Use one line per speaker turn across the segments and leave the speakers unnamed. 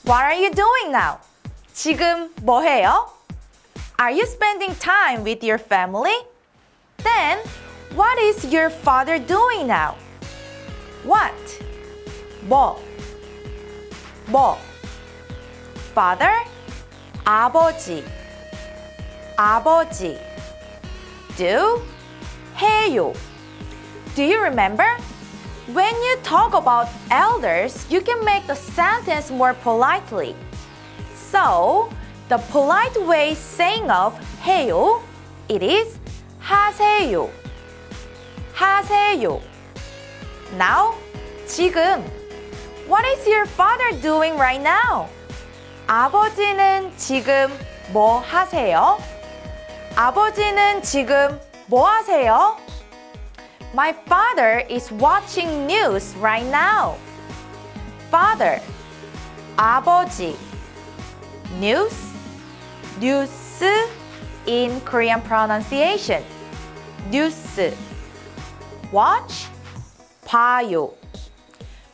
What are you doing now? 지금 뭐 해요? Are you spending time with your family? Then, what is your father doing now? What? 뭐? Father? 아버지. Do? 해요. Do you remember? When you talk about elders, you can make the sentence more politely. So, the polite way saying of 해요, it is 하세요. Now, 지금. What is your father doing right now? 아버지는 지금 뭐 하세요? 아버지는 지금 뭐 하세요? My father is watching news right now. Father, 아버지. News in Korean pronunciation. News. Watch, 봐요.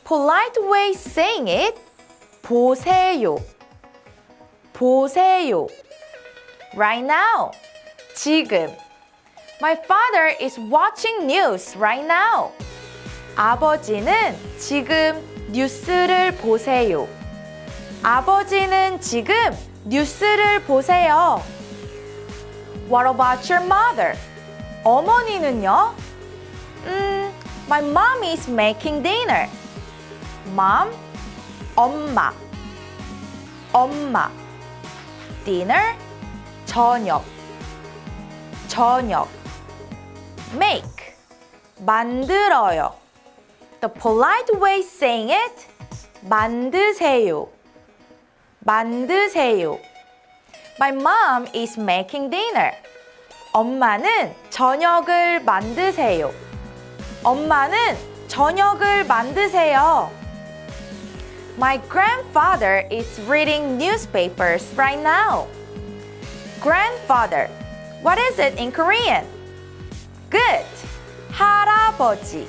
Polite way saying it, 보세요. Right now, 지금. My father is watching news right now. 아버지는 지금 뉴스를 보세요. 아버지는 지금 뉴스를 보세요. What about your mother? 어머니는요? My mom is making dinner. Mom, 엄마. Dinner, 저녁. Make, 만들어요. The polite way saying it, 만드세요. My mom is making dinner. 엄마는 저녁을 만드세요. My grandfather is reading newspapers right now. Grandfather, what is it in Korean? Good. 할아버지.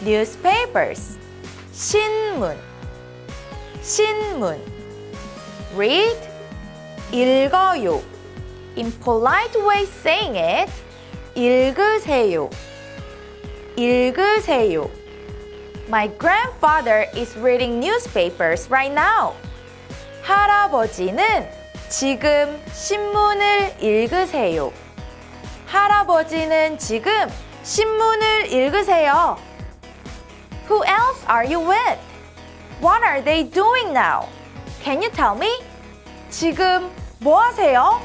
Newspapers. 신문. Read. 읽어요. In polite way saying it, 읽으세요. My grandfather is reading newspapers right now. 할아버지는 지금 신문을 읽으세요. Who else are you with? What are they doing now? Can you tell me? 지금 뭐 하세요?